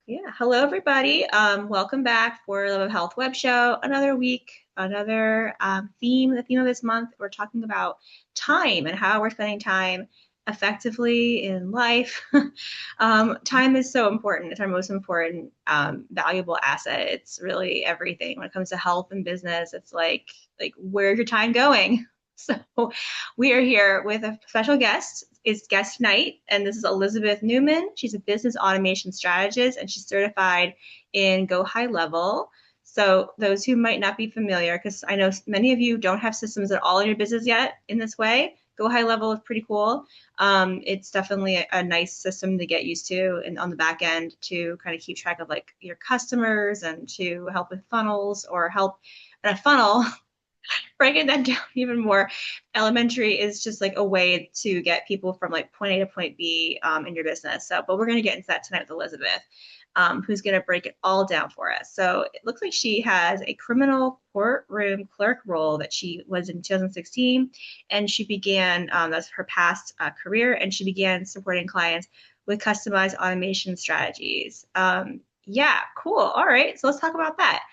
Yeah, hello everybody. Welcome back for Love of Health Web Show. Another week, another theme. The theme of this month, we're talking about time and how we're spending time effectively in life. Time is so important. It's our most important valuable asset. It's really everything when it comes to health and business. It's like where's your time going? So we are here with a special guest. It's guest night, and this is Elizabeth Neumann. She's a business automation strategist, and she's certified in Go High Level. So those who might not be familiar, because I know many of you don't have systems at all in your business yet in this way. Go High Level is pretty cool. It's definitely a nice system to get used to, and on the back end to kind of keep track of like your customers and to help with funnels or help in a funnel. Breaking that down even more, elementary is just like a way to get people from like point A to point B in your business. So, but we're going to get into that tonight with Elizabeth, who's going to break it all down for us. So it looks like she has a criminal courtroom clerk role that she was in 2016, and she began, that's her past career, and she began supporting clients with customized automation strategies. Yeah, cool. All right, so let's talk about that.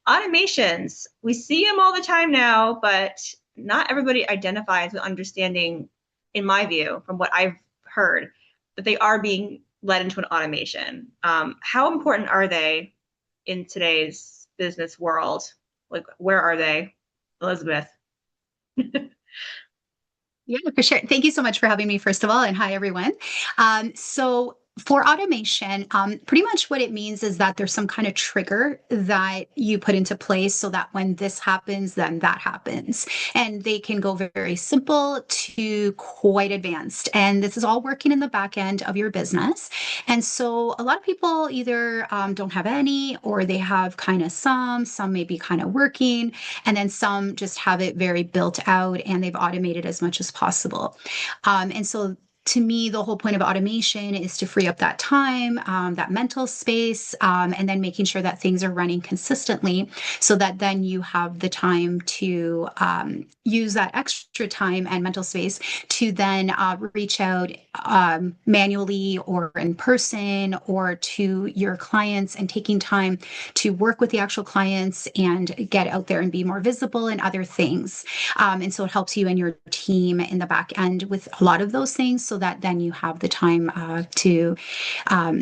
Automations, we see them all the time now, but not everybody identifies with understanding, in my view, from what I've heard, that they are being led into an automation. How important are they in today's business world? Like, where are they, Elizabeth? Yeah, for sure. Thank you so much for having me, first of all, and hi, everyone. So for automation, pretty much what it means is that there's some kind of trigger that you put into place so that when this happens, then that happens. And they can go very simple to quite advanced. And this is all working in the back end of your business. And so a lot of people either don't have any, or they have kind of some may be kind of working, and then some just have it very built out and they've automated as much as possible. And so to me, the whole point of automation is to free up that time, that mental space, and then making sure that things are running consistently so that then you have the time to use that extra time and mental space to then reach out manually or in person or to your clients and taking time to work with the actual clients and get out there and be more visible and other things. And so it helps you and your team in the back end with a lot of those things so that then you have the time to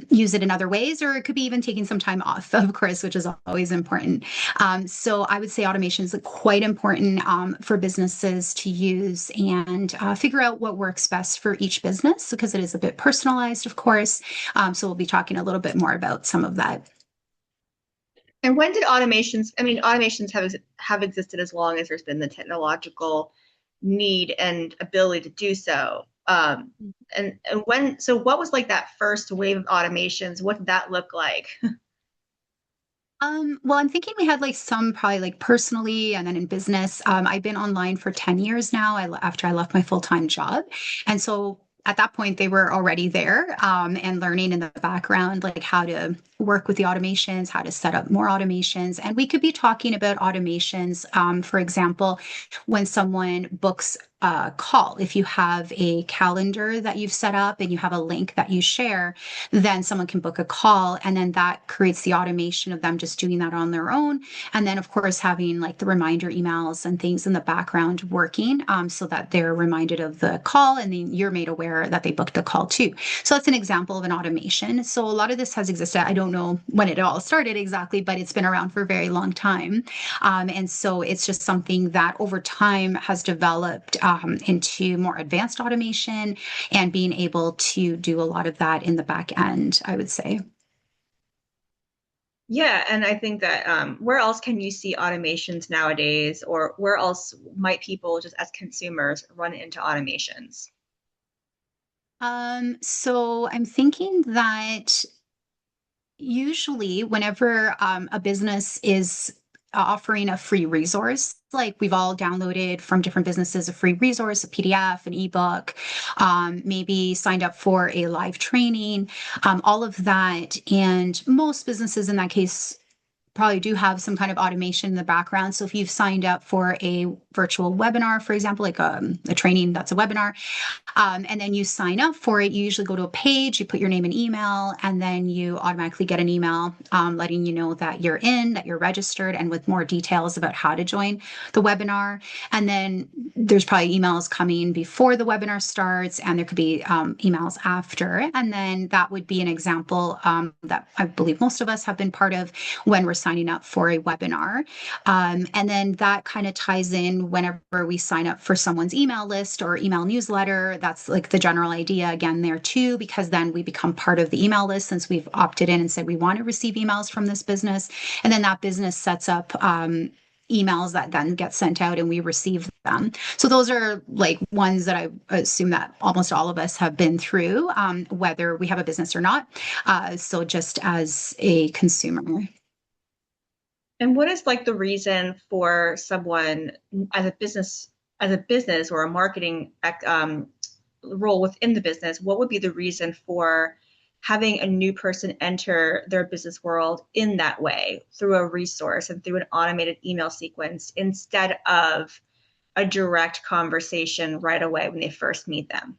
use it in other ways, or it could be even taking some time off, of course, which is always important. So I would say automation is quite important for businesses to use and figure out what works best for each business because it is a bit personalized, of course. So we'll be talking a little bit more about some of that. And when did automations, I mean, automations have existed as long as there's been the technological need and ability to do so. And when, so what was like that first wave of automations? What did that look like? Well, I'm thinking we had like some probably like personally and then in business. I've been online for 10 years now after I left my full-time job. And so at that point, they were already there and learning in the background, like how to work with the automations, how to set up more automations. And we could be talking about automations, for example, when someone books a call. If you have a calendar that you've set up and you have a link that you share, then someone can book a call. And then that creates the automation of them just doing that on their own. And then, of course, having like the reminder emails and things in the background working so that they're reminded of the call and then you're made aware that they booked the call too. So that's an example of an automation. So a lot of this has existed. I don't know when it all started exactly, but it's been around for a very long time. And so it's just something that over time has developed into more advanced automation and being able to do a lot of that in the back end, I would say. Yeah, and I think that where else can you see automations nowadays, or where else might people just as consumers run into automations? So I'm thinking that usually whenever a business is offering a free resource, like we've all downloaded from different businesses a free resource, a PDF, an ebook, maybe signed up for a live training, all of that. And most businesses in that case probably do have some kind of automation in the background. So if you've signed up for a virtual webinar, for example, like a training that's a webinar, and then you sign up for it. You usually go to a page, you put your name and email, and then you automatically get an email letting you know that you're in, that you're registered, and with more details about how to join the webinar. And then there's probably emails coming before the webinar starts, and there could be emails after. And then that would be an example that I believe most of us have been part of when we're signing up for a webinar. And then that kind of ties in whenever we sign up for someone's email list or email newsletter. That's like the general idea again there too, because then we become part of the email list since we've opted in and said we want to receive emails from this business. And then that business sets up emails that then get sent out and we receive them. So those are like ones that I assume that almost all of us have been through, whether we have a business or not. So just as a consumer. And what is like the reason for someone as a business or a marketing role within the business? What would be the reason for having a new person enter their business world in that way through a resource and through an automated email sequence instead of a direct conversation right away when they first meet them?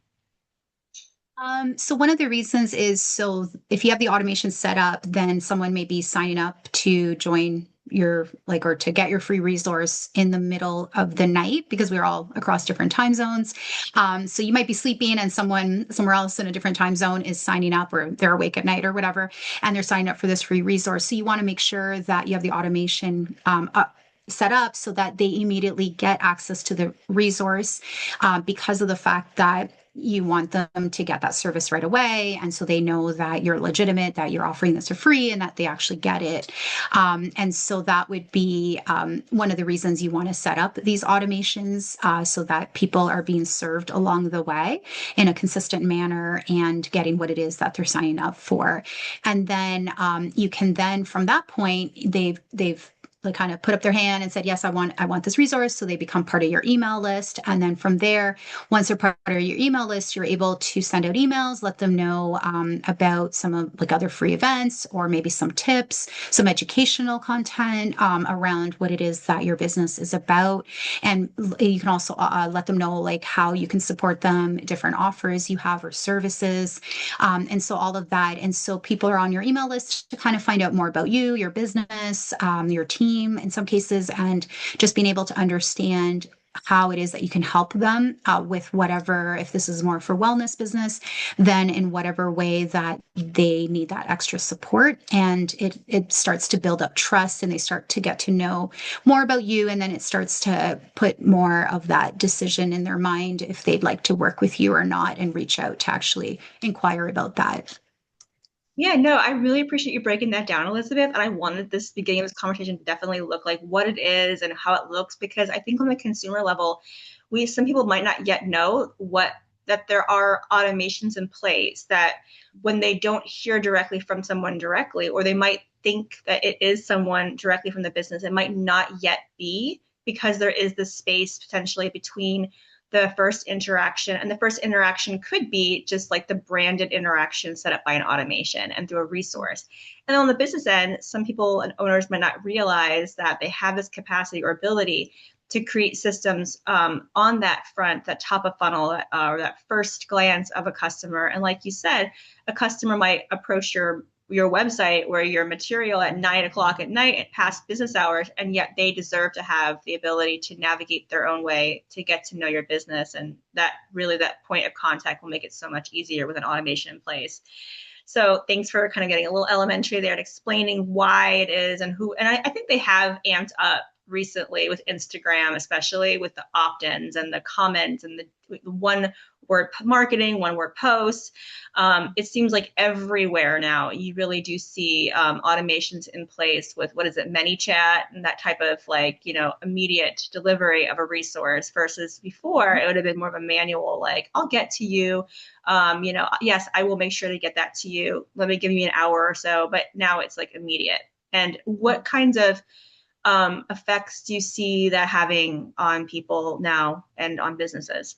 So one of the reasons is so if you have the automation set up, then someone may be signing up to join your like or to get your free resource in the middle of the night because we're all across different time zones. So you might be sleeping and someone somewhere else in a different time zone is signing up or they're awake at night or whatever, and they're signing up for this free resource. So you want to make sure that you have the automation set up so that they immediately get access to the resource because of the fact that you want them to get that service right away. And so they know that you're legitimate, that you're offering this for free, and that they actually get it. And so that would be one of the reasons you want to set up these automations so that people are being served along the way in a consistent manner and getting what it is that they're signing up for. And then you can then, from that point, they've like kind of put up their hand and said, yes, I want this resource. So they become part of your email list. And then from there, once they're part of your email list, you're able to send out emails, let them know about some of like other free events or maybe some tips, some educational content around what it is that your business is about. And you can also let them know like how you can support them, different offers you have or services. And so all of that. And so people are on your email list to kind of find out more about you, your business, your team in some cases, and just being able to understand how it is that you can help them with whatever, if this is more for wellness business, then in whatever way that they need that extra support. And it starts to build up trust and they start to get to know more about you. And then it starts to put more of that decision in their mind if they'd like to work with you or not and reach out to actually inquire about that. Yeah, no, I really appreciate you breaking that down, Elizabeth. And I wanted this beginning of this conversation to definitely look like what it is and how it looks, because I think on the consumer level, some people might not yet know what that there are automations in place that when they don't hear directly from someone directly, or they might think that it is someone directly from the business, it might not yet be because there is this space potentially between the first interaction. And the first interaction could be just like the branded interaction set up by an automation and through a resource. And on the business end, some people and owners might not realize that they have this capacity or ability to create systems on that front, that top of funnel, or that first glance of a customer. And like you said, a customer might approach your website or your material at 9 o'clock at night past business hours, and yet they deserve to have the ability to navigate their own way to get to know your business. And that really, that point of contact will make it so much easier with an automation in place. So thanks for kind of getting a little elementary there and explaining why it is and who. And I think they have amped up recently with Instagram, especially with the opt-ins and the comments and the one word marketing, one word posts. It seems like everywhere now you really do see automations in place with what is it, ManyChat and that type of like, immediate delivery of a resource versus before it would have been more of a manual, like I'll get to you. Yes, I will make sure to get that to you. Let me give you an hour or so, but now it's like immediate. And what kinds of effects do you see that having on people now and on businesses?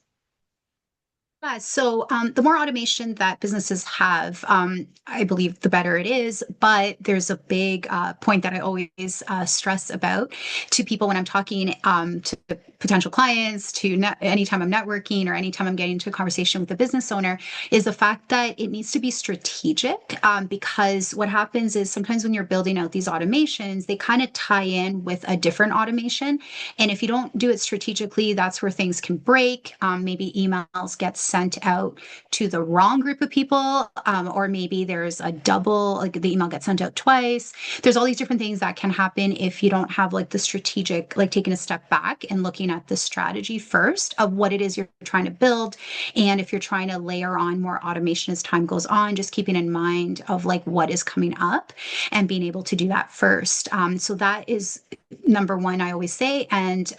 The more automation that businesses have, I believe the better it is. But there's a big point that I always stress about to people when I'm talking to potential clients, anytime I'm networking or anytime I'm getting into a conversation with a business owner, is the fact that it needs to be strategic. Because what happens is sometimes when you're building out these automations, they kind of tie in with a different automation. And if you don't do it strategically, that's where things can break. Maybe emails get sent out to the wrong group of people, or maybe there's a double, like the email gets sent out twice. There's all these different things that can happen if you don't have like the strategic, like taking a step back and looking at the strategy first of what it is you're trying to build. And if you're trying to layer on more automation as time goes on, just keeping in mind of like what is coming up and being able to do that first. So that is number one, I always say. And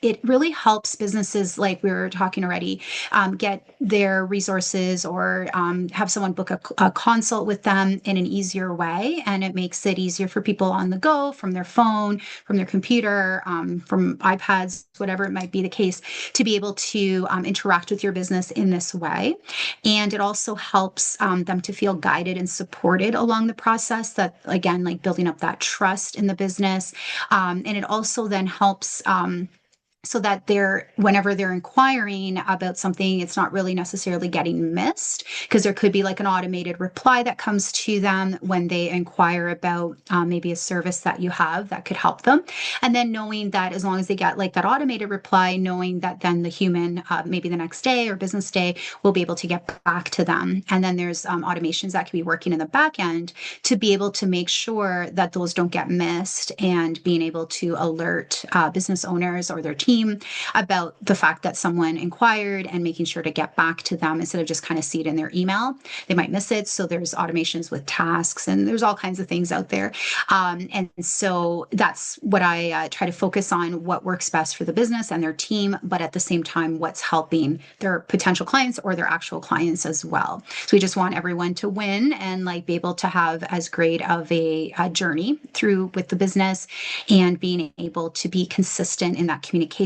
it really helps businesses, like we were talking already, get their resources or have someone book a consult with them in an easier way. And it makes it easier for people on the go, from their phone, from their computer, from iPads, whatever it might be the case, to be able to interact with your business in this way. And it also helps them to feel guided and supported along the process, that again, like building up that trust in the business. And it also then helps so that whenever they're inquiring about something, it's not really necessarily getting missed, because there could be like an automated reply that comes to them when they inquire about maybe a service that you have that could help them. And then knowing that as long as they get like that automated reply, knowing that then the human, maybe the next day or business day, will be able to get back to them. And then there's automations that can be working in the back end to be able to make sure that those don't get missed, and being able to alert business owners or their team about the fact that someone inquired, and making sure to get back to them instead of just kind of see it in their email. They might miss it. So there's automations with tasks, and there's all kinds of things out there. And so that's what I try to focus on, what works best for the business and their team, but at the same time, what's helping their potential clients or their actual clients as well. So we just want everyone to win and like be able to have as great of a journey through with the business, and being able to be consistent in that communication,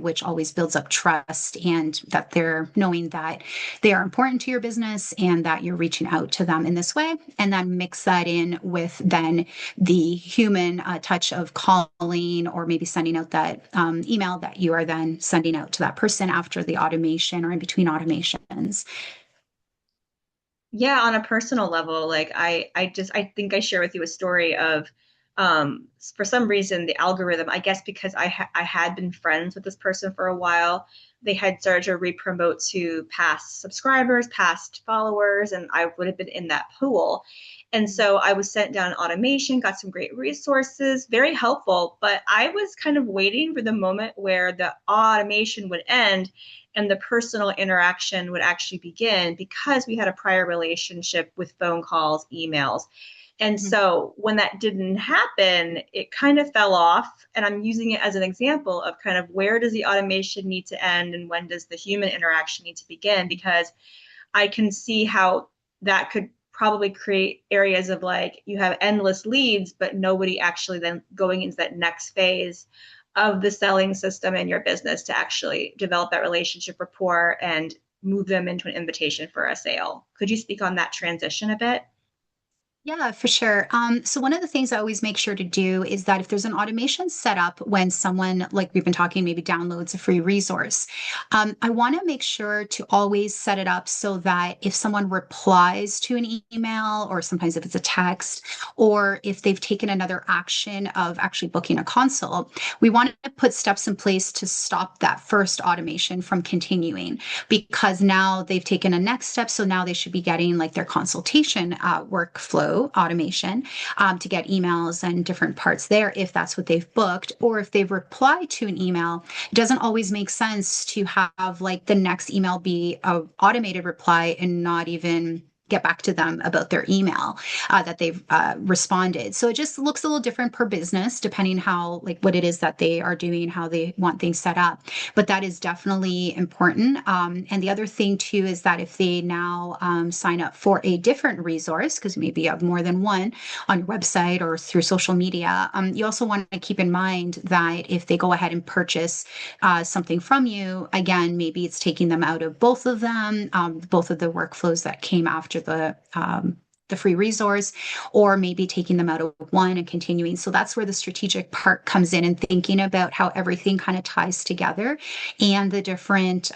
which always builds up trust, and that they're knowing that they are important to your business and that you're reaching out to them in this way. And then mix that in with then the human touch of calling, or maybe sending out that email that you are then sending out to that person after the automation or in between automations. Yeah, on a personal level, like I think I share with you a story of for some reason the algorithm, I guess because I had been friends with this person for a while, they had started to re-promote to past subscribers, past followers, and I would have been in that pool. And so I was sent down automation, got some great resources, very helpful, but I was kind of waiting for the moment where the automation would end and the personal interaction would actually begin, because we had a prior relationship with phone calls, emails. And so when that didn't happen, it kind of fell off. And I'm using it as an example of kind of where does the automation need to end and when does the human interaction need to begin? Because I can see how that could probably create areas of like you have endless leads, but nobody actually then going into that next phase of the selling system in your business to actually develop that relationship rapport and move them into an invitation for a sale. Could you speak on that transition a bit? Yeah, for sure. So one of the things I always make sure to do is that if there's an automation set up when someone, like we've been talking, maybe downloads a free resource, I want to make sure to always set it up so that if someone replies to an email, or sometimes if it's a text, or if they've taken another action of actually booking a consult, we want to put steps in place to stop that first automation from continuing, because now they've taken a next step. So now they should be getting like their consultation workflow automation to get emails and different parts there if that's what they've booked. Or if they've replied to an email, it doesn't always make sense to have like the next email be a automated reply and not even get back to them about their email that they've responded. So it just looks a little different per business, depending how, like, what it is that they are doing, how they want things set up. But that is definitely important. And the other thing too is that if they now sign up for a different resource, because maybe you have more than one on your website or through social media, you also want to keep in mind that if they go ahead and purchase something from you, again, maybe it's taking them out of both of them, both of the workflows that came after the free resource, or maybe taking them out of one and continuing. So that's where the strategic part comes in, and thinking about how everything kind of ties together and the different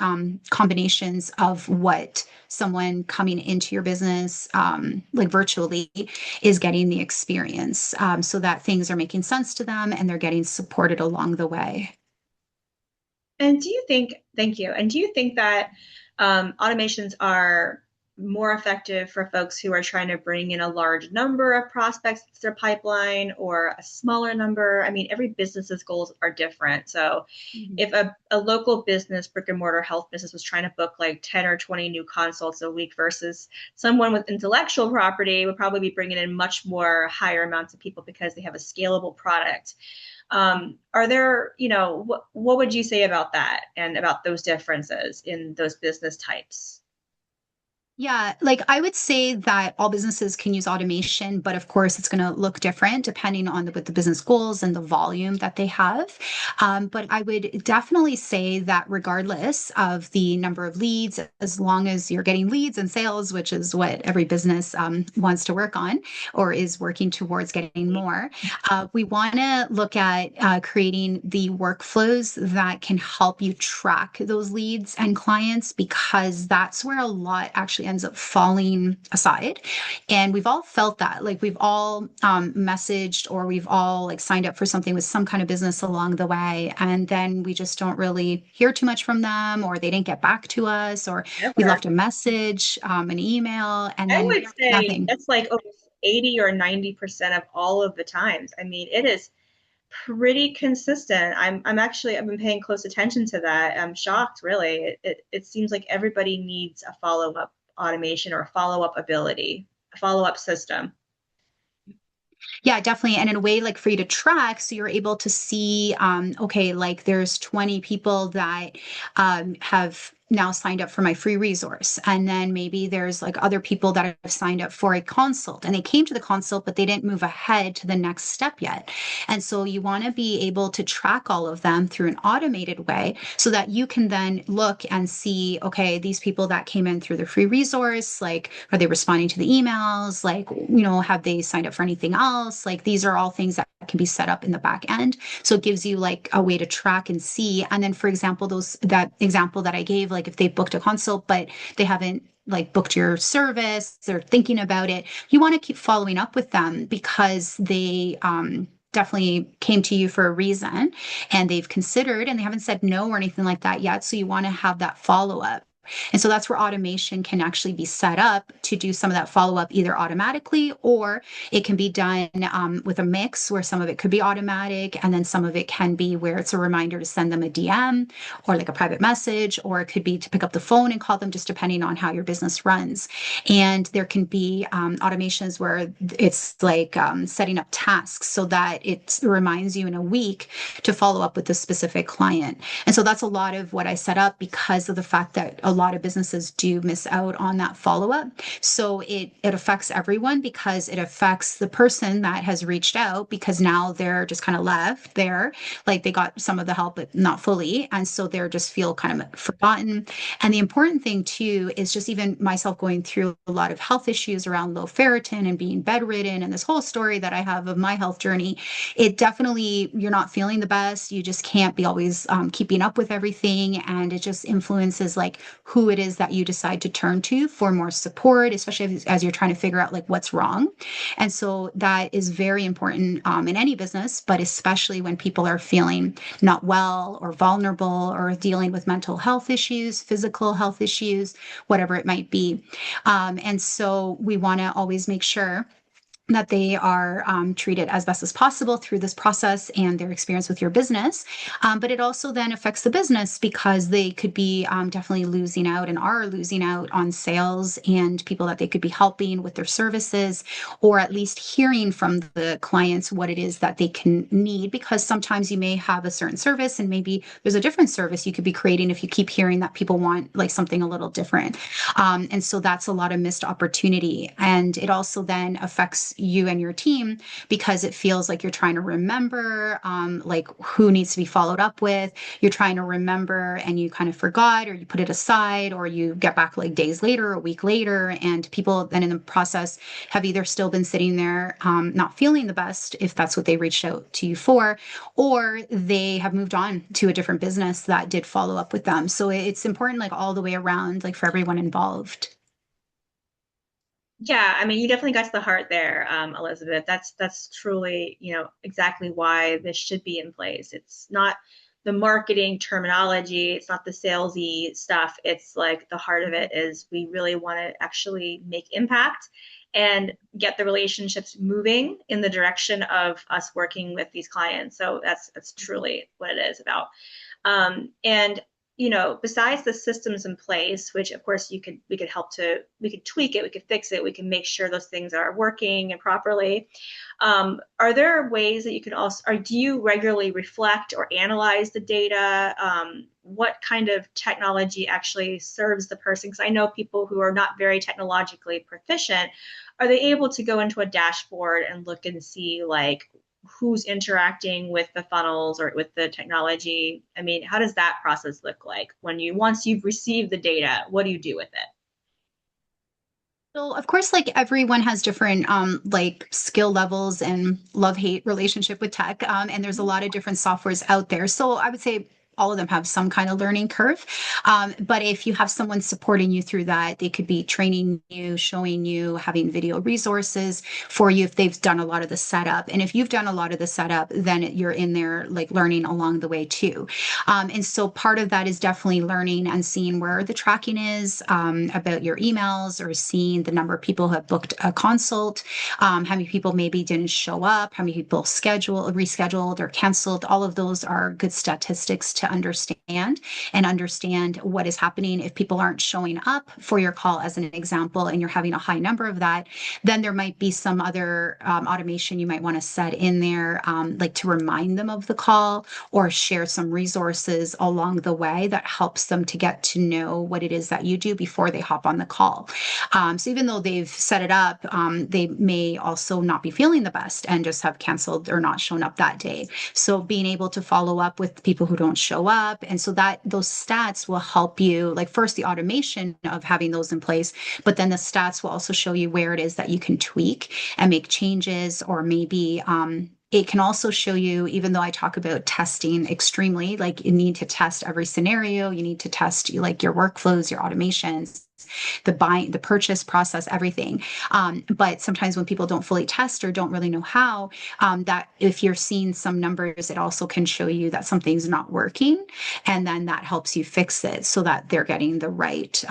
combinations of what someone coming into your business, like virtually, is getting the experience, so that things are making sense to them and they're getting supported along the way. And do you think, thank you, and do you think that automations are more effective for folks who are trying to bring in a large number of prospects to their pipeline or a smaller number? I mean, every business's goals are different. So Mhm. if a local business, brick and mortar health business, was trying to book like 10 or 20 new consults a week versus someone with intellectual property would probably be bringing in much more higher amounts of people because they have a scalable product. Are there, what would you say about that and about those differences in those business types? Yeah, like I would say that all businesses can use automation, but of course it's going to look different depending on what the business goals and the volume that they have. But I would definitely say that regardless of the number of leads, as long as you're getting leads and sales, which is what every business wants to work on or is working towards getting more, we want to look at creating the workflows that can help you track those leads and clients, because that's where a lot actually ends up falling aside. And we've all felt that, like we've all messaged, or we've all like signed up for something with some kind of business along the way, and then we just don't really hear too much from them, or they didn't get back to us, or we Never. left a message, an email, and I then would say nothing. that's like over 80 or 90% of all of the times. I mean, it is pretty consistent. I've been paying close attention to that. I'm shocked, really. It seems like everybody needs a follow-up automation or a follow-up ability, a follow-up system. Yeah, definitely. And in a way, like for you to track, so you're able to see, okay, like there's 20 people that have now signed up for my free resource. And then maybe there's like other people that have signed up for a consult, and they came to the consult, but they didn't move ahead to the next step yet. And so you want to be able to track all of them through an automated way so that you can then look and see, okay, these people that came in through the free resource, like, are they responding to the emails? Like, have they signed up for anything else? Like, these are all things that can be set up in the back end. So it gives you like a way to track and see. And then, for example, that example that I gave, like if they booked a consult, but they haven't like booked your service, they're thinking about it, you want to keep following up with them, because they definitely came to you for a reason, and they've considered, and they haven't said no or anything like that yet. So you want to have that follow up. And so that's where automation can actually be set up to do some of that follow up either automatically, or it can be done with a mix where some of it could be automatic and then some of it can be where it's a reminder to send them a DM or like a private message, or it could be to pick up the phone and call them, just depending on how your business runs. And there can be automations where it's like setting up tasks so that it reminds you in a week to follow up with a specific client. And so that's a lot of what I set up, because of the fact that a lot of businesses do miss out on that follow up. So it affects everyone, because it affects the person that has reached out, because now they're just kind of left there, like they got some of the help but not fully, and so they're just feel kind of forgotten. And the important thing too is just even myself going through a lot of health issues around low ferritin and being bedridden, and this whole story that I have of my health journey, it definitely, you're not feeling the best, you just can't be always keeping up with everything, and it just influences like who it is that you decide to turn to for more support, especially as you're trying to figure out like what's wrong. And so that is very important in any business, but especially when people are feeling not well or vulnerable or dealing with mental health issues, physical health issues, whatever it might be. And so we want to always make sure that they are treated as best as possible through this process and their experience with your business. But it also then affects the business because they could be definitely losing out and are losing out on sales and people that they could be helping with their services, or at least hearing from the clients what it is that they can need. Because sometimes you may have a certain service and maybe there's a different service you could be creating if you keep hearing that people want like something a little different. And so that's a lot of missed opportunity. And it also then affects you and your team because it feels like you're trying to remember like who needs to be followed up with. You're trying to remember and you kind of forgot, or you put it aside, or you get back like days later, a week later, and people then in the process have either still been sitting there not feeling the best if that's what they reached out to you for, or they have moved on to a different business that did follow up with them. So it's important like all the way around, like for everyone involved. Yeah, I mean, you definitely got to the heart there, Elizabeth. That's truly, exactly why this should be in place. It's not the marketing terminology, it's not the salesy stuff. It's like the heart of it is we really want to actually make impact and get the relationships moving in the direction of us working with these clients. So that's truly what it is about. And besides the systems in place, which of course we could tweak it, we could fix it, we can make sure those things are working and properly. Are there ways that you can also, or do you regularly reflect or analyze the data? What kind of technology actually serves the person? Because I know people who are not very technologically proficient, are they able to go into a dashboard and look and see like who's interacting with the funnels or with the technology? I mean, how does that process look like when once you've received the data, what do you do with it? So of course, like everyone has different like skill levels and love-hate relationship with tech. And there's a lot of different softwares out there. So I would say all of them have some kind of learning curve. But if you have someone supporting you through that, they could be training you, showing you, having video resources for you if they've done a lot of the setup. And if you've done a lot of the setup, then you're in there like learning along the way too. And so part of that is definitely learning and seeing where the tracking is about your emails, or seeing the number of people who have booked a consult, how many people maybe didn't show up, how many people rescheduled or canceled. All of those are good statistics to understand, and understand what is happening. If people aren't showing up for your call, as an example, and you're having a high number of that, then there might be some other automation you might want to set in there, like to remind them of the call, or share some resources along the way that helps them to get to know what it is that you do before they hop on the call. So even though they've set it up, they may also not be feeling the best and just have canceled or not shown up that day. So being able to follow up with people who don't show up, and so that those stats will help you, like first the automation of having those in place, but then the stats will also show you where it is that you can tweak and make changes, or maybe it can also show you, even though I talk about testing extremely, like you need to test every scenario, you need to test like your workflows, your automations, the purchase process, everything. But sometimes when people don't fully test or don't really know how, that if you're seeing some numbers, it also can show you that something's not working. And then that helps you fix it so that they're getting the right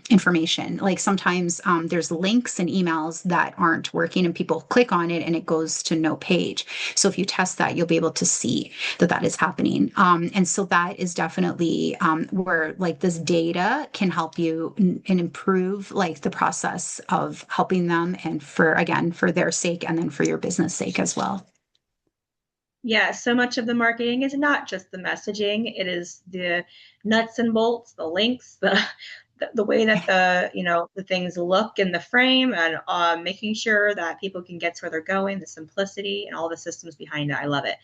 information. Like sometimes there's links and emails that aren't working and people click on it and it goes to no page. So if you test that, you'll be able to see that that is happening. And so that is definitely where like this data can help you and improve like the process of helping them, and for again for their sake and then for your business sake as well. Yeah, so much of the marketing is not just the messaging. It is the nuts and bolts, the links, the way that the things look in the frame, and making sure that people can get to where they're going, the simplicity and all the systems behind it. I love it.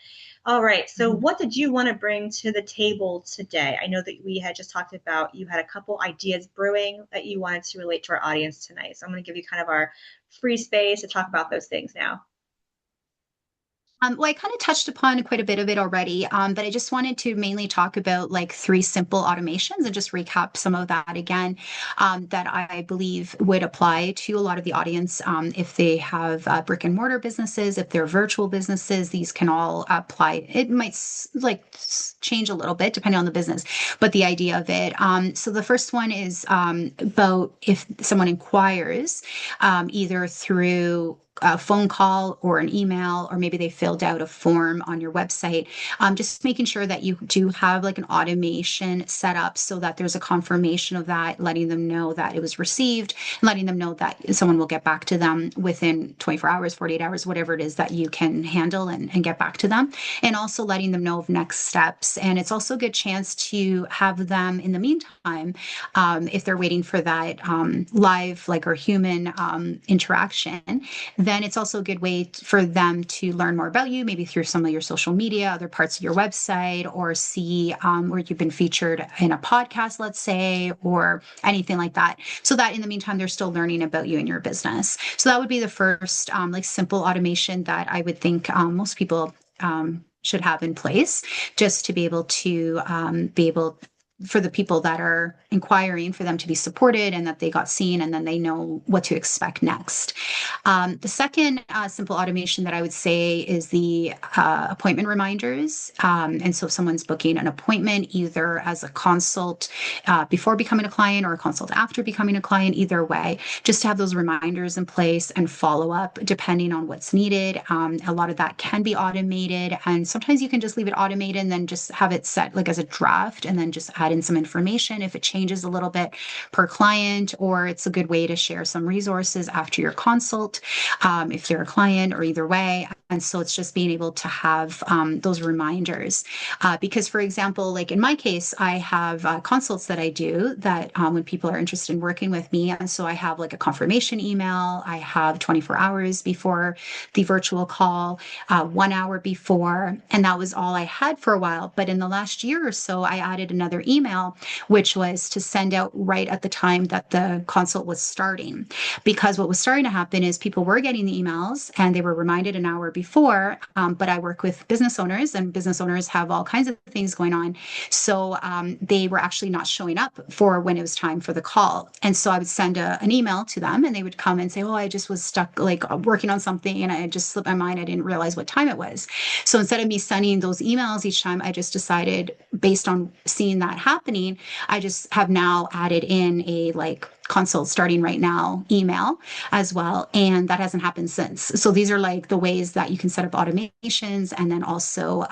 All right. So Mhm. what did you want to bring to the table today? I know that we had just talked about you had a couple ideas brewing that you wanted to relate to our audience tonight. So I'm going to give you kind of our free space to talk about those things now. Well, I kind of touched upon quite a bit of it already, but I just wanted to mainly talk about like three simple automations and just recap some of that again, that I believe would apply to a lot of the audience. If they have brick and mortar businesses, if they're virtual businesses, these can all apply. It might change a little bit depending on the business, but the idea of it. So the first one is about if someone inquires either through a phone call or an email, or maybe they filled out a form on your website. Just making sure that you do have like an automation set up so that there's a confirmation of that, letting them know that it was received, and letting them know that someone will get back to them within 24 hours, 48 hours, whatever it is that you can handle and get back to them. And also letting them know of next steps. And it's also a good chance to have them in the meantime, if they're waiting for that live, like, or human interaction, then it's also a good way for them to learn more about you, maybe through some of your social media, other parts of your website, or see where you've been featured in a podcast, let's say, or anything like that. So that in the meantime, they're still learning about you and your business. So that would be the first like simple automation that I would think most people should have in place, just to be able to be able for the people that are inquiring, for them to be supported and that they got seen, and then they know what to expect next. The second simple automation that I would say is the appointment reminders. And so if someone's booking an appointment, either as a consult before becoming a client or a consult after becoming a client, either way, just to have those reminders in place and follow up depending on what's needed. A lot of that can be automated, and sometimes you can just leave it automated and then just have it set like as a draft, and then just add in some information if it changes a little bit per client, or it's a good way to share some resources after your consult if you're a client, or either way. And so it's just being able to have those reminders. Because, for example, like in my case, I have consults that I do that when people are interested in working with me. And so I have like a confirmation email. I have 24 hours before the virtual call, 1 hour before. And that was all I had for a while. But in the last year or so, I added another email, which was to send out right at the time that the consult was starting. Because what was starting to happen is people were getting the emails and they were reminded an hour before. But I work with business owners, and business owners have all kinds of things going on. So they were actually not showing up for when it was time for the call. And so I would send an email to them, and they would come and say, oh, I just was stuck like working on something and I just slipped my mind. I didn't realize what time it was. So instead of me sending those emails each time, I just decided, based on seeing that happening, I just have now added in a like consult starting right now email as well. And that hasn't happened since. So these are like the ways that you can set up automations. And then also,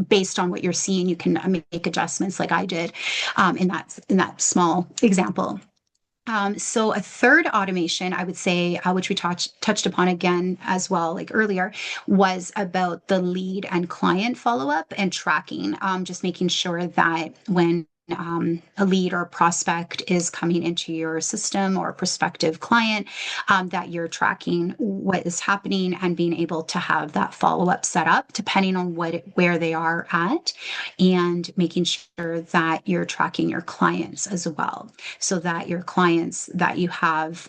based on what you're seeing, you can make adjustments like I did in that small example. So a third automation, I would say, which we touched upon again as well, like earlier, was about the lead and client follow-up and tracking. Just making sure that when a lead or a prospect is coming into your system, or a prospective client, that you're tracking what is happening and being able to have that follow-up set up depending on where they are at, and making sure that you're tracking your clients as well, so that your clients that you have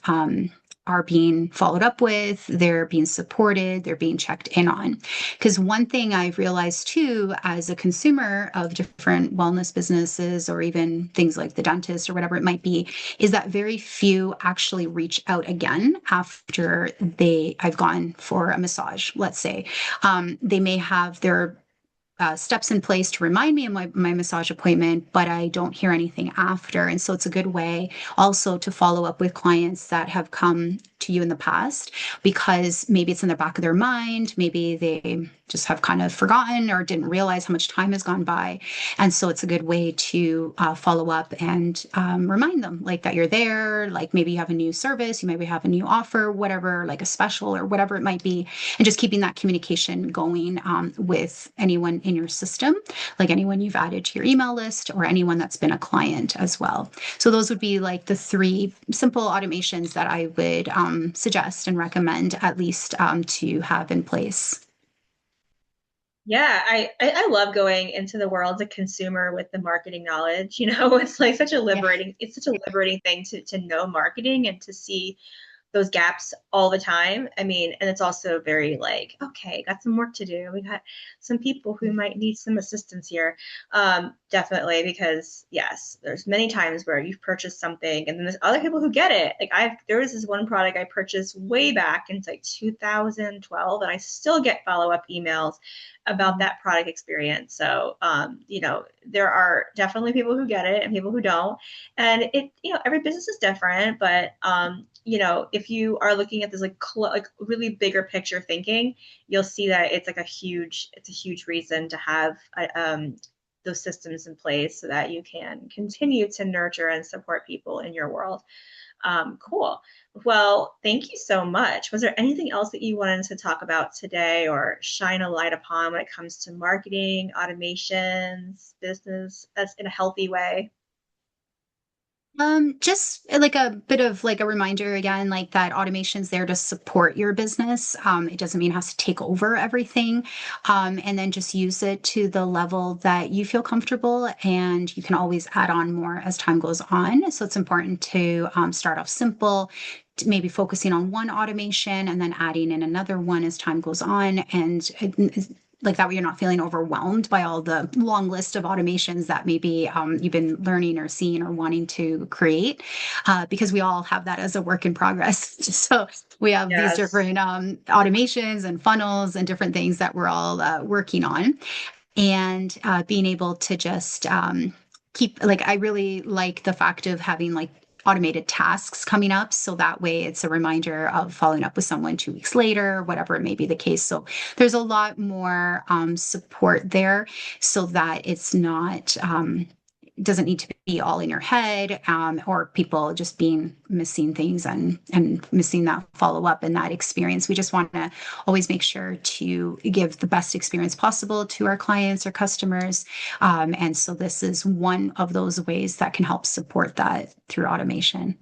are being followed up with, they're being supported, they're being checked in on. Because one thing I've realized too, as a consumer of different wellness businesses, or even things like the dentist or whatever it might be, is that very few actually reach out again after I've gone for a massage, let's say. They may have their steps in place to remind me of my massage appointment, but I don't hear anything after. And so it's a good way also to follow up with clients that have come to you in the past, because maybe it's in the back of their mind. Maybe they just have kind of forgotten or didn't realize how much time has gone by. And so it's a good way to follow up and remind them like that you're there, like maybe you have a new service, you maybe have a new offer, whatever, like a special or whatever it might be. And just keeping that communication going with anyone in your system, like anyone you've added to your email list, or anyone that's been a client as well. So those would be like the three simple automations that I would suggest and recommend, at least to have in place. Yeah, I love going into the world as a consumer with the marketing knowledge. It's like Yeah. it's such a liberating thing to know marketing and to see those gaps all the time. I mean, and it's also very like, okay, got some work to do. We got some people who might need some assistance here. Definitely, because yes, there's many times where you've purchased something and then there's other people who get it. Like there was this one product I purchased way back in, it's like 2012, and I still get follow-up emails about that product experience. So, there are definitely people who get it and people who don't. And every business is different, but, if if you are looking at this like really bigger picture thinking, you'll see that it's a huge reason to have those systems in place so that you can continue to nurture and support people in your world. Cool. Well, thank you so much. Was there anything else that you wanted to talk about today or shine a light upon when it comes to marketing, automations, business as in a healthy way? Just like a bit of like a reminder again, like that automation's there to support your business. It doesn't mean it has to take over everything. And then just use it to the level that you feel comfortable, and you can always add on more as time goes on. So it's important to start off simple, maybe focusing on one automation and then adding in another one as time goes on. And like that way you're not feeling overwhelmed by all the long list of automations that maybe you've been learning or seeing or wanting to create, because we all have that as a work in progress. So we have these Yes. different automations and funnels and different things that we're all working on, and being able to just keep, like, I really like the fact of having like automated tasks coming up, so that way it's a reminder of following up with someone 2 weeks later, whatever it may be the case. So there's a lot more support there, so that it's not doesn't need to be all in your head, or people just being missing things and missing that follow up and that experience. We just want to always make sure to give the best experience possible to our clients or customers, and so this is one of those ways that can help support that through automation.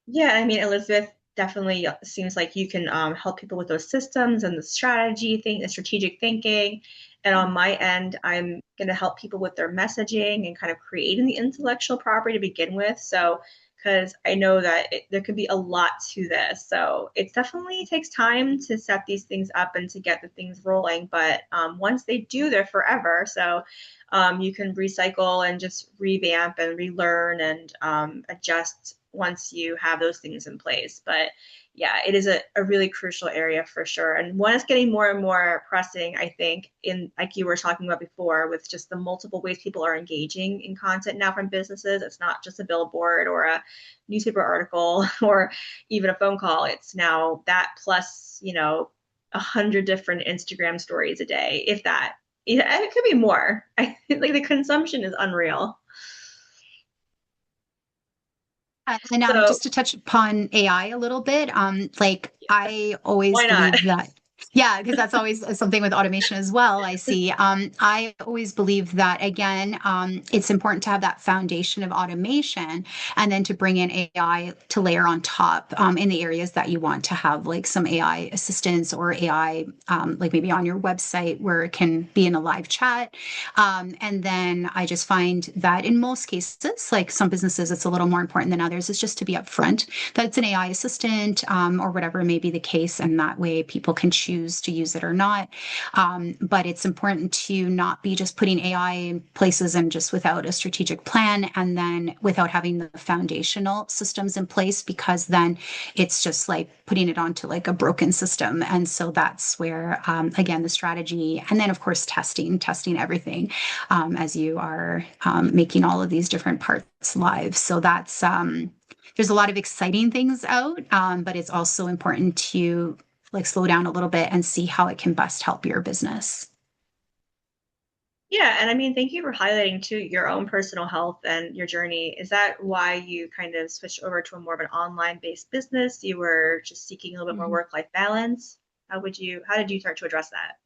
Yeah, I mean, Elizabeth, definitely seems like you can help people with those systems and the strategy thing, the strategic thinking. And on my end, I'm going to help people with their messaging and kind of creating the intellectual property to begin with. So, because I know that there could be a lot to this. So, it definitely takes time to set these things up and to get the things rolling. But once they do, they're forever. So, you can recycle and just revamp and relearn and adjust once you have those things in place. But yeah, it is a really crucial area for sure. And one is getting more and more pressing, I think, in like you were talking about before, with just the multiple ways people are engaging in content now from businesses. It's not just a billboard or a newspaper article or even a phone call. It's now that plus, 100 different Instagram stories a day, if that. Yeah, it could be more. I think like the consumption is unreal. And So just to touch upon AI a little bit, like I always why not? believe that, yeah, because that's always something with automation as well. I see. I always believe that again, it's important to have that foundation of automation, and then to bring in AI to layer on top in the areas that you want to have like some AI assistance or AI, like maybe on your website where it can be in a live chat. And then I just find that in most cases, like some businesses, it's a little more important than others. It's just to be upfront that it's an AI assistant, or whatever may be the case. And that way people can choose to use it or not. But it's important to not be just putting AI in places and just without a strategic plan, and then without having the foundational systems in place, because then it's just like putting it onto like a broken system. And so that's where, again, the strategy, and then of course testing everything, as you are making all of these different parts live. So that's there's a lot of exciting things out, but it's also important to like slow down a little bit and see how it can best help your business. Yeah, and I mean, thank you for highlighting too your own personal health and your journey. Is that why you kind of switched over to a more of an online-based business? You were just seeking a little bit more Mhm. work-life balance? How did you start to address that?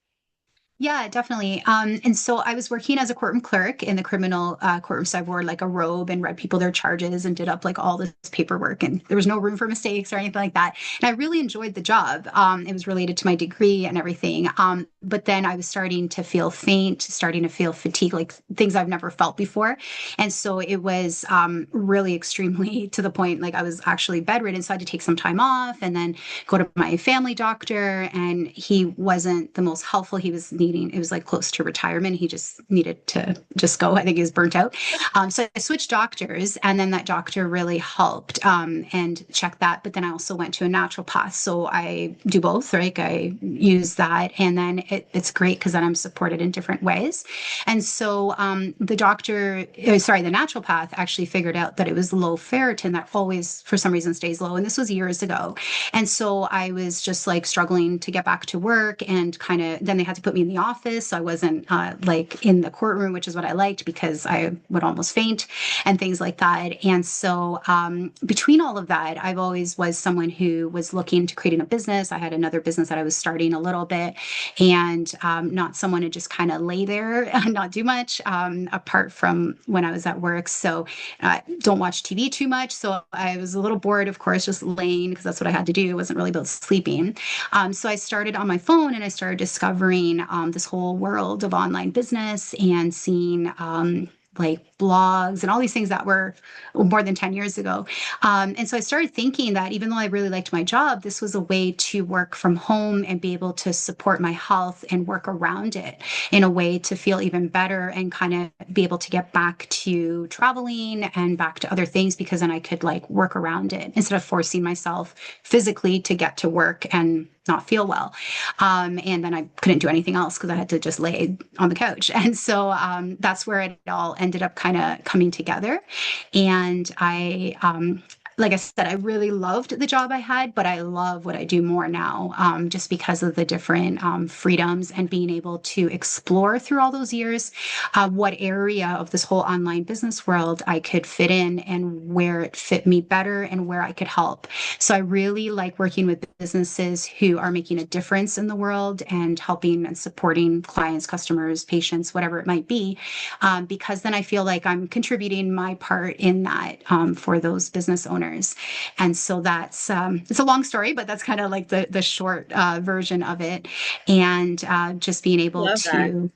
Yeah, definitely. And so I was working as a courtroom clerk in the criminal courtroom. So I wore like a robe and read people their charges and did up like all this paperwork. And there was no room for mistakes or anything like that. And I really enjoyed the job. It was related to my degree and everything. But then I was starting to feel faint, starting to feel fatigue, like things I've never felt before. And so it was really extremely to the point, like I was actually bedridden. So I had to take some time off and then go to my family doctor. And he wasn't the most helpful. He was needing, it was like close to retirement. He just needed to just go. I think he was burnt out. So I switched doctors, and then that doctor really helped and checked that. But then I also went to a naturopath. So I do both, right? I use that. And then it's great because then I'm supported in different ways. And so the naturopath actually figured out that it was low ferritin that always, for some reason, stays low. And this was years ago. And so I was just like struggling to get back to work, and kind of then they had to put me in the office. So I wasn't like in the courtroom, which is what I liked because I would almost faint and things like that. And so between all of that, I've always was someone who was looking to creating a business. I had another business that I was starting a little bit, and not someone to just kind of lay there and not do much apart from when I was at work. So don't watch TV too much. So I was a little bored, of course, just laying because that's what I had to do. It wasn't really about sleeping. So I started on my phone, and I started discovering this whole world of online business and seeing like blogs and all these things that were more than 10 years ago. And so I started thinking that even though I really liked my job, this was a way to work from home and be able to support my health and work around it in a way to feel even better and kind of be able to get back to traveling and back to other things, because then I could like work around it instead of forcing myself physically to get to work and not feel well. And then I couldn't do anything else because I had to just lay on the couch. And so that's where it all ended up kind of coming together. And like I said, I really loved the job I had, but I love what I do more now, just because of the different freedoms and being able to explore through all those years what area of this whole online business world I could fit in and where it fit me better and where I could help. So I really like working with businesses who are making a difference in the world and helping and supporting clients, customers, patients, whatever it might be, because then I feel like I'm contributing my part in that for those business owners. And so that's it's a long story, but that's kind of like the short version of it. And just being able Love that. to,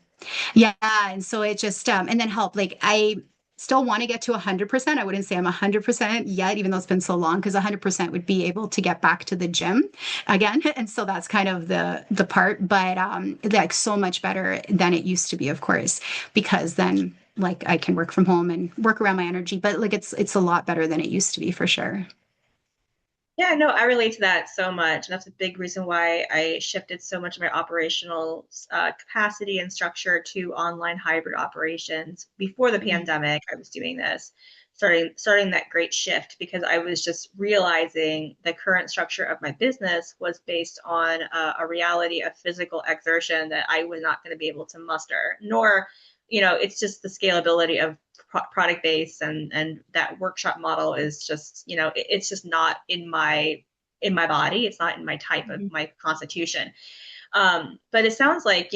yeah. And so it just and then help. Like I still want to get to 100%. I wouldn't say I'm 100% yet, even though it's been so long, because 100% would be able to get back to the gym again. And so that's kind of the part, but like so much better than it used to be, of course, because then like I can work from home and work around my energy, but like it's a lot better than it used to be for sure. Yeah, no, I relate to that so much. And that's a big reason why I shifted so much of my operational capacity and structure to online hybrid operations. Before the Mhm. pandemic, I was doing this, starting that great shift because I was just realizing the current structure of my business was based on a reality of physical exertion that I was not going to be able to muster, nor, it's just the scalability of product base and that workshop model is just it's just not in my body. It's not in my type of Mhm. my constitution. But it sounds like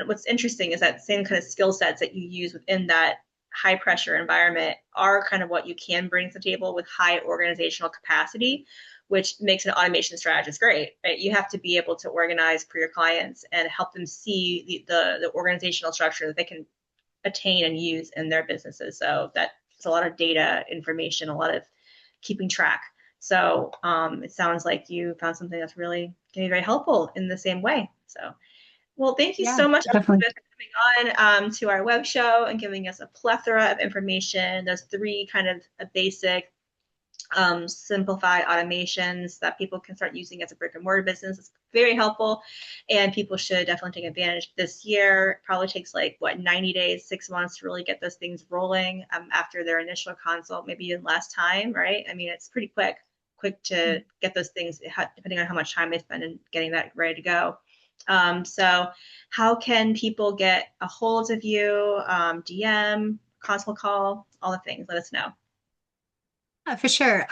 what's interesting is that same kind of skill sets that you use within that high pressure environment are kind of what you can bring to the table with high organizational capacity, which makes an automation strategist great, right? You have to be able to organize for your clients and help them see the organizational structure that they can attain and use in their businesses. So that's a lot of data information, a lot of keeping track. So it sounds like you found something that's really going to be very helpful in the same way. So, well, thank you Yeah, so much, definitely. Elizabeth, for coming on to our web show and giving us a plethora of information. Those three kind of basic simplified automations that people can start using as a brick and mortar business. It's very helpful, and people should definitely take advantage this year. It probably takes like 90 days, 6 months to really get those things rolling after their initial consult, maybe even less time, right? I mean, it's pretty quick to get those things depending on how much time they spend in getting that ready to go. So how can people get a hold of you? DM, consult call, all the things. Let us know. Yeah, for sure.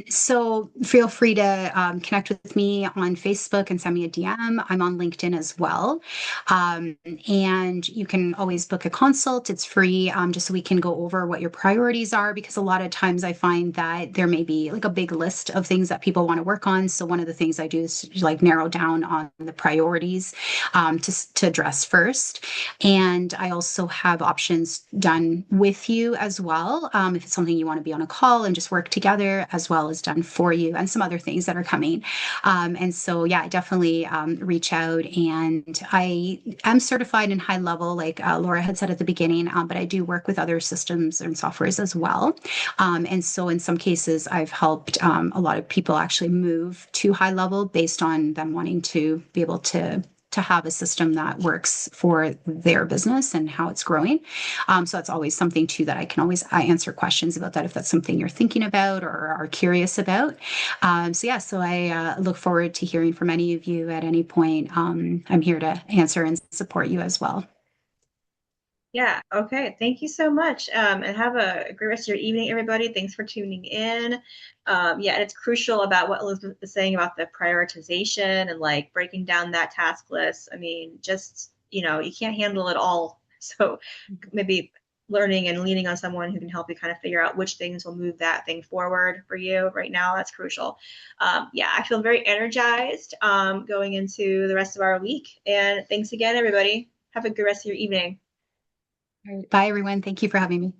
So feel free to connect with me on Facebook and send me a DM. I'm on LinkedIn as well. And you can always book a consult. It's free, just so we can go over what your priorities are, because a lot of times I find that there may be like a big list of things that people want to work on. So one of the things I do is like narrow down on the priorities to address first. And I also have options done with you as well. If it's something you want to be on a call and just work work together as well as done for you, and some other things that are coming. And so, yeah, definitely reach out. And I am certified in high level, like Laura had said at the beginning, but I do work with other systems and softwares as well. And so, in some cases, I've helped a lot of people actually move to high level based on them wanting to be able to have a system that works for their business and how it's growing. So that's always something too that I answer questions about that if that's something you're thinking about or are curious about. So yeah, so I look forward to hearing from any of you at any point. I'm here to answer and support you as well. Yeah, okay. Thank you so much. And have a great rest of your evening, everybody. Thanks for tuning in. Yeah, and it's crucial about what Elizabeth is saying about the prioritization and like breaking down that task list. I mean, just, you can't handle it all. So maybe learning and leaning on someone who can help you kind of figure out which things will move that thing forward for you right now. That's crucial. Yeah, I feel very energized going into the rest of our week. And thanks again, everybody. Have a good rest of your evening. All right. Bye, everyone. Thank you for having me.